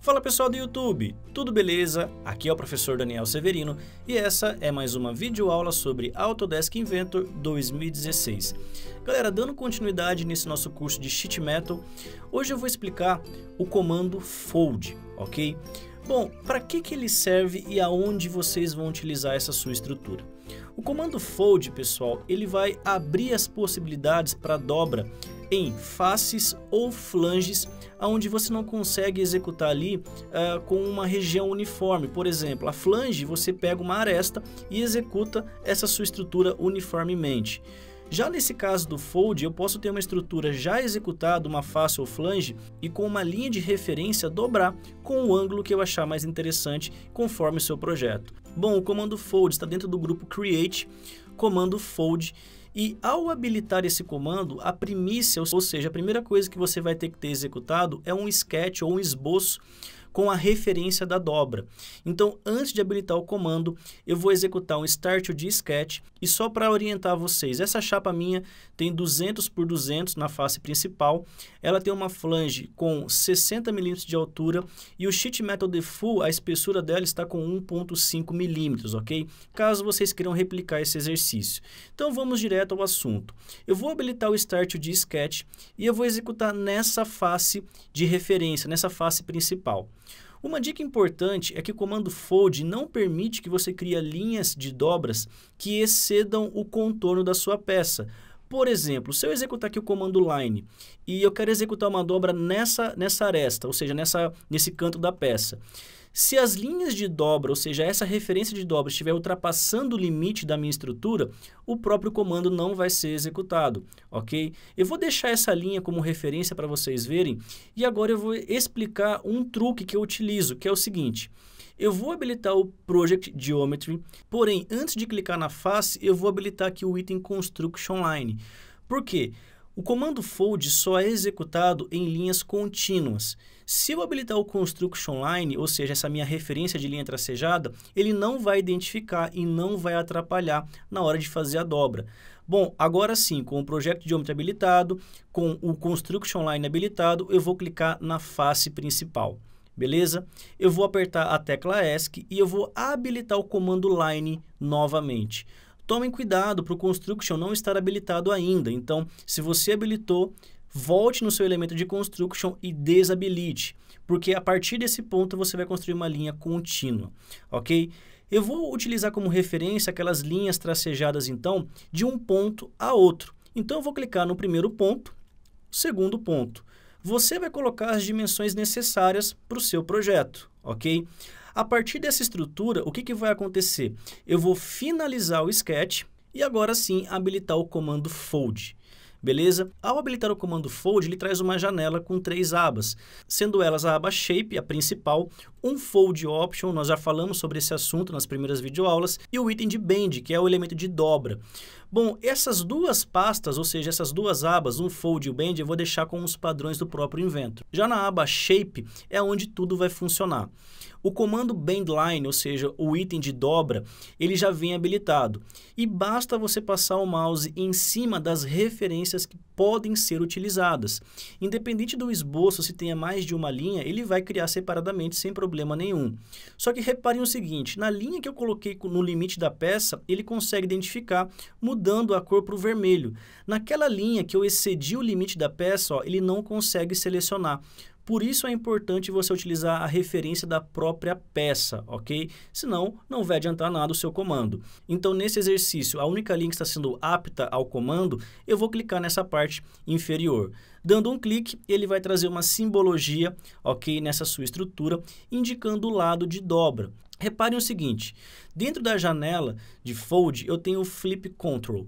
Fala pessoal do YouTube, tudo beleza? Aqui é o professor Daniel Severino e essa é mais uma videoaula sobre Autodesk Inventor 2016. Galera, dando continuidade nesse nosso curso de Sheet Metal, hoje eu vou explicar o comando Fold, ok? Bom, para que ele serve e aonde vocês vão utilizar essa sua estrutura? O comando Fold, pessoal, ele vai abrir as possibilidades para dobra em faces ou flanges, onde você não consegue executar ali com uma região uniforme. Por exemplo, a flange você pega uma aresta e executa essa sua estrutura uniformemente. Já nesse caso do Fold, eu posso ter uma estrutura já executada, uma face ou flange, e com uma linha de referência dobrar com o ângulo que eu achar mais interessante conforme o seu projeto. Bom, o comando Fold está dentro do grupo Create, comando Fold, e ao habilitar esse comando, a primícia, ou seja, a primeira coisa que você vai ter que ter executado é um sketch ou um esboço com a referência da dobra. Então, antes de habilitar o comando, eu vou executar um Start de Sketch. E só para orientar vocês, essa chapa minha tem 200 por 200 na face principal. Ela tem uma flange com 60 mm de altura e o Sheet Metal Default, a espessura dela está com 1.5 mm, ok? Caso vocês queiram replicar esse exercício. Então, vamos direto ao assunto. Eu vou habilitar o Start de Sketch e eu vou executar nessa face de referência, nessa face principal. Uma dica importante é que o comando Fold não permite que você crie linhas de dobras que excedam o contorno da sua peça. Por exemplo, se eu executar aqui o comando Line e eu quero executar uma dobra nessa aresta, ou seja, nesse canto da peça. Se as linhas de dobra, ou seja, essa referência de dobra estiver ultrapassando o limite da minha estrutura, o próprio comando não vai ser executado, ok? Eu vou deixar essa linha como referência para vocês verem e agora eu vou explicar um truque que eu utilizo, que é o seguinte. Eu vou habilitar o Project Geometry, porém, antes de clicar na face, eu vou habilitar aqui o item Construction Line. Por quê? O comando Fold só é executado em linhas contínuas. Se eu habilitar o Construction Line, ou seja, essa minha referência de linha tracejada, ele não vai identificar e não vai atrapalhar na hora de fazer a dobra. Bom, agora sim, com o Project Geometry habilitado, com o Construction Line habilitado, eu vou clicar na face principal. Beleza? Eu vou apertar a tecla ESC e eu vou habilitar o comando Line novamente. Tomem cuidado para o Construction não estar habilitado ainda. Então, se você habilitou, volte no seu elemento de Construction e desabilite, porque a partir desse ponto você vai construir uma linha contínua, ok? Eu vou utilizar como referência aquelas linhas tracejadas, então, de um ponto a outro. Então, eu vou clicar no primeiro ponto, segundo ponto. Você vai colocar as dimensões necessárias para o seu projeto, ok? A partir dessa estrutura, o que vai acontecer? Eu vou finalizar o sketch e agora sim habilitar o comando Fold. Beleza? Ao habilitar o comando Fold, ele traz uma janela com 3 abas, sendo elas a aba Shape, a principal, um Fold Option, nós já falamos sobre esse assunto nas primeiras videoaulas, e o item de Bend, que é o elemento de dobra. Bom, essas duas pastas, ou seja, essas duas abas, um Fold e o Bend, eu vou deixar com os padrões do próprio Inventor. Já na aba Shape é onde tudo vai funcionar. O comando Bendline, ou seja, o item de dobra, ele já vem habilitado. E basta você passar o mouse em cima das referências que podem ser utilizadas. Independente do esboço, se tenha mais de uma linha, ele vai criar separadamente sem problema nenhum. Só que reparem o seguinte, na linha que eu coloquei no limite da peça, ele consegue identificar mudando a cor para o vermelho. Naquela linha que eu excedi o limite da peça, ó, ele não consegue selecionar. Por isso é importante você utilizar a referência da própria peça, ok? Senão, não vai adiantar nada o seu comando. Então, nesse exercício, a única linha que está sendo apta ao comando, eu vou clicar nessa parte inferior. Dando um clique, ele vai trazer uma simbologia, ok? Nessa sua estrutura, indicando o lado de dobra. Reparem o seguinte, dentro da janela de Fold, eu tenho o Flip Control.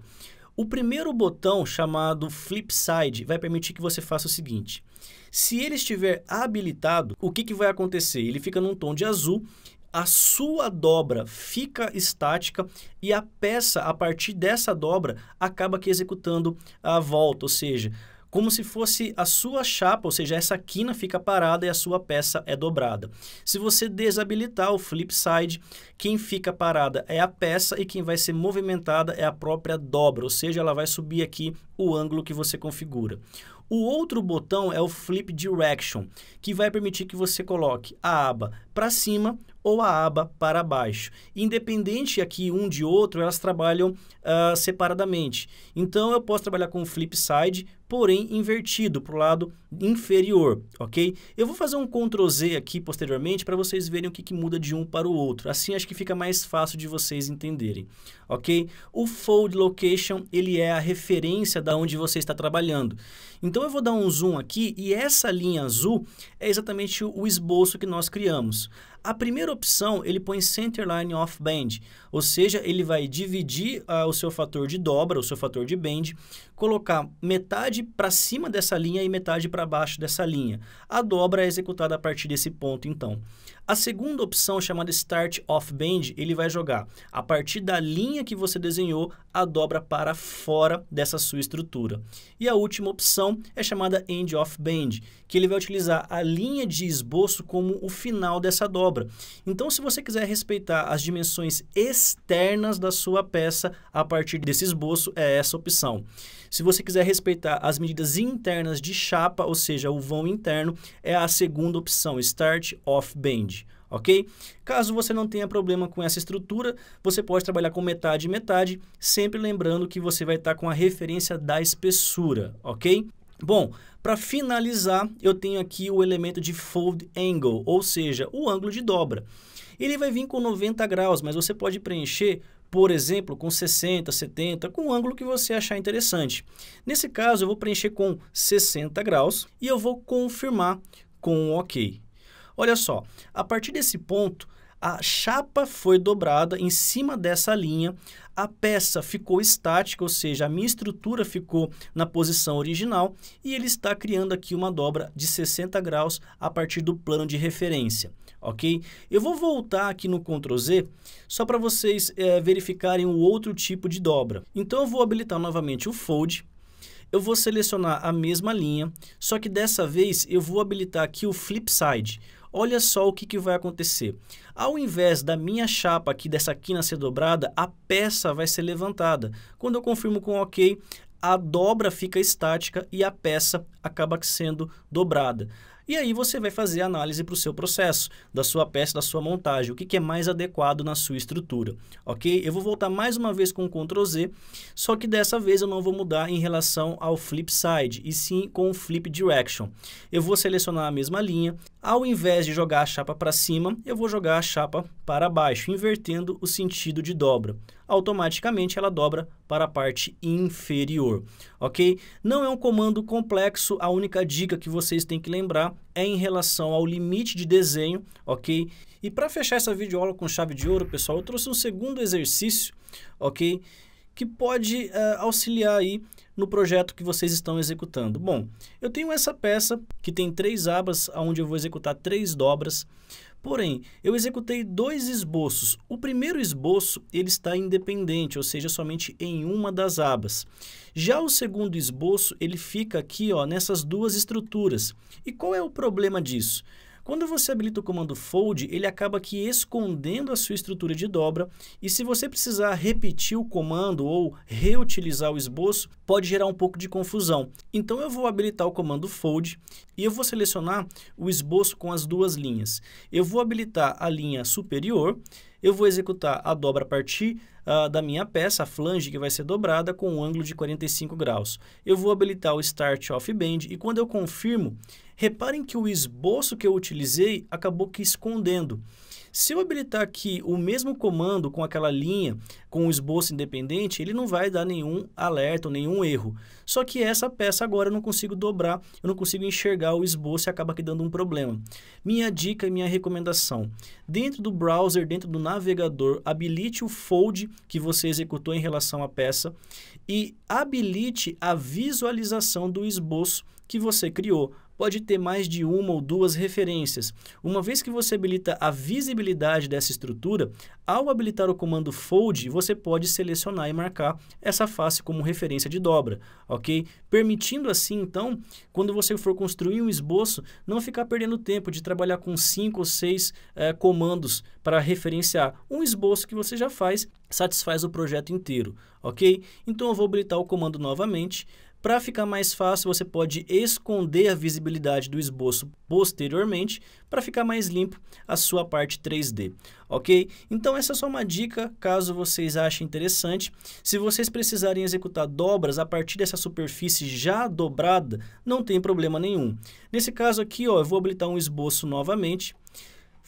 O primeiro botão, chamado Flip Side, vai permitir que você faça o seguinte. Se ele estiver habilitado, o que vai acontecer? Ele fica num tom de azul, a sua dobra fica estática e a peça, a partir dessa dobra, acaba aqui executando a volta, ou seja, como se fosse a sua chapa, ou seja, essa quina fica parada e a sua peça é dobrada. Se você desabilitar o Flip Side, quem fica parada é a peça e quem vai ser movimentada é a própria dobra, ou seja, ela vai subir aqui o ângulo que você configura. O outro botão é o Flip Direction, que vai permitir que você coloque a aba para cima ou a aba para baixo. Independente aqui um de outro, elas trabalham separadamente. Então, eu posso trabalhar com o Flip Side, porém invertido para o lado inferior, ok? Eu vou fazer um Ctrl Z aqui posteriormente para vocês verem o que muda de um para o outro. Assim, acho que fica mais fácil de vocês entenderem, ok? O Fold Location, ele é a referência da onde você está trabalhando. Então, eu vou dar um zoom aqui e essa linha azul é exatamente o esboço que nós criamos. A primeira opção, ele põe Centerline Off Bend, ou seja, ele vai dividir o seu fator de dobra, o seu fator de bend, colocar metade para cima dessa linha e metade para baixo dessa linha. A dobra é executada a partir desse ponto, então. A segunda opção, chamada Start Off Bend, ele vai jogar a partir da linha que você desenhou a dobra para fora dessa sua estrutura. E a última opção é chamada End Off Bend, que ele vai utilizar a linha de esboço como o final dessa dobra. Então, se você quiser respeitar as dimensões externas da sua peça a partir desse esboço, é essa opção. Se você quiser respeitar as medidas internas de chapa, ou seja, o vão interno, é a segunda opção, Start Off Bend, ok? Caso você não tenha problema com essa estrutura, você pode trabalhar com metade e metade, sempre lembrando que você vai estar com a referência da espessura, ok? Bom, para finalizar, eu tenho aqui o elemento de Fold Angle, ou seja, o ângulo de dobra. Ele vai vir com 90 graus, mas você pode preencher, por exemplo, com 60, 70, com o ângulo que você achar interessante. Nesse caso, eu vou preencher com 60 graus e eu vou confirmar com um OK. Olha só, a partir desse ponto, a chapa foi dobrada em cima dessa linha, a peça ficou estática, ou seja, a minha estrutura ficou na posição original e ele está criando aqui uma dobra de 60 graus a partir do plano de referência, ok? Eu vou voltar aqui no Ctrl Z só para vocês verificarem o outro tipo de dobra. Então, eu vou habilitar novamente o Fold. Eu vou selecionar a mesma linha, só que dessa vez eu vou habilitar aqui o Flip Side. Olha só o que vai acontecer. Ao invés da minha chapa aqui, dessa quina ser dobrada, a peça vai ser levantada. Quando eu confirmo com OK, a dobra fica estática e a peça acaba sendo dobrada. E aí você vai fazer a análise para o seu processo, da sua peça, da sua montagem, o que é mais adequado na sua estrutura, ok? Eu vou voltar mais uma vez com o Ctrl Z, só que dessa vez eu não vou mudar em relação ao Flip Side, e sim com o Flip Direction. Eu vou selecionar a mesma linha, ao invés de jogar a chapa para cima, eu vou jogar a chapa para baixo, invertendo o sentido de dobra. Automaticamente ela dobra para a parte inferior, ok? Não é um comando complexo, a única dica que vocês têm que lembrar é em relação ao limite de desenho, ok? E para fechar essa videoaula com chave de ouro, pessoal, eu trouxe um segundo exercício, ok? Que pode auxiliar aí no projeto que vocês estão executando. Bom, eu tenho essa peça que tem 3 abas, onde eu vou executar 3 dobras. Porém, eu executei 2 esboços. O primeiro esboço, ele está independente, ou seja, somente em uma das abas. Já o segundo esboço, ele fica aqui, ó, nessas 2 estruturas. E qual é o problema disso? Quando você habilita o comando Fold, ele acaba aqui escondendo a sua estrutura de dobra, e se você precisar repetir o comando ou reutilizar o esboço, pode gerar um pouco de confusão. Então, eu vou habilitar o comando Fold e eu vou selecionar o esboço com as 2 linhas. Eu vou habilitar a linha superior, eu vou executar a dobra a partir da minha peça, a flange que vai ser dobrada com um ângulo de 45 graus. Eu vou habilitar o Start Off Bend e quando eu confirmo, reparem que o esboço que eu utilizei acabou que escondendo. Se eu habilitar aqui o mesmo comando com aquela linha, com o esboço independente, ele não vai dar nenhum alerta ou nenhum erro. Só que essa peça agora eu não consigo dobrar, eu não consigo enxergar o esboço e acaba aqui dando um problema. Minha dica e minha recomendação, dentro do browser, dentro do navegador, habilite o Fold que você executou em relação à peça e habilite a visualização do esboço que você criou pode ter mais de uma ou duas referências. Uma vez que você habilita a visibilidade dessa estrutura, ao habilitar o comando fold, você pode selecionar e marcar essa face como referência de dobra, ok? Permitindo assim, então, quando você for construir um esboço, não ficar perdendo tempo de trabalhar com 5 ou 6 comandos para referenciar. Um esboço que você já faz satisfaz o projeto inteiro, ok? Então eu vou habilitar o comando novamente. Para ficar mais fácil, você pode esconder a visibilidade do esboço posteriormente para ficar mais limpo a sua parte 3D, ok? Então essa é só uma dica, caso vocês achem interessante. Se vocês precisarem executar dobras a partir dessa superfície já dobrada, não tem problema nenhum. Nesse caso aqui, ó, eu vou habilitar um esboço novamente.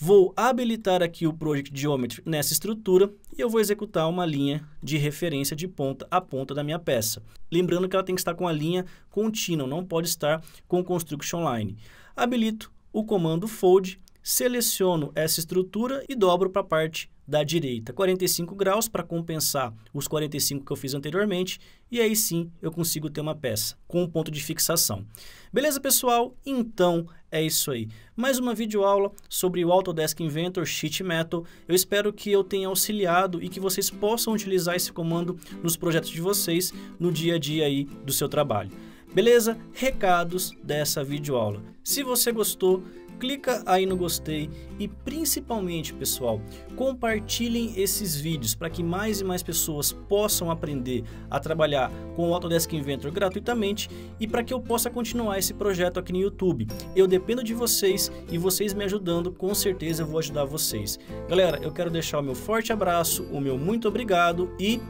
Vou habilitar aqui o Project Geometry nessa estrutura e eu vou executar uma linha de referência de ponta a ponta da minha peça. Lembrando que ela tem que estar com a linha contínua, não pode estar com Construction Line. Habilito o comando Fold, seleciono essa estrutura e dobro para a parte da direita. 45 graus para compensar os 45 que eu fiz anteriormente e aí sim eu consigo ter uma peça com um ponto de fixação. Beleza, pessoal? Então é isso aí. Mais uma videoaula sobre o Autodesk Inventor Sheet Metal. Eu espero que eu tenha auxiliado e que vocês possam utilizar esse comando nos projetos de vocês no dia a dia aí do seu trabalho. Beleza? Recados dessa videoaula. Se você gostou, clica aí no gostei e principalmente, pessoal, compartilhem esses vídeos para que mais e mais pessoas possam aprender a trabalhar com o Autodesk Inventor gratuitamente e para que eu possa continuar esse projeto aqui no YouTube. Eu dependo de vocês e vocês me ajudando, com certeza eu vou ajudar vocês. Galera, eu quero deixar o meu forte abraço, o meu muito obrigado e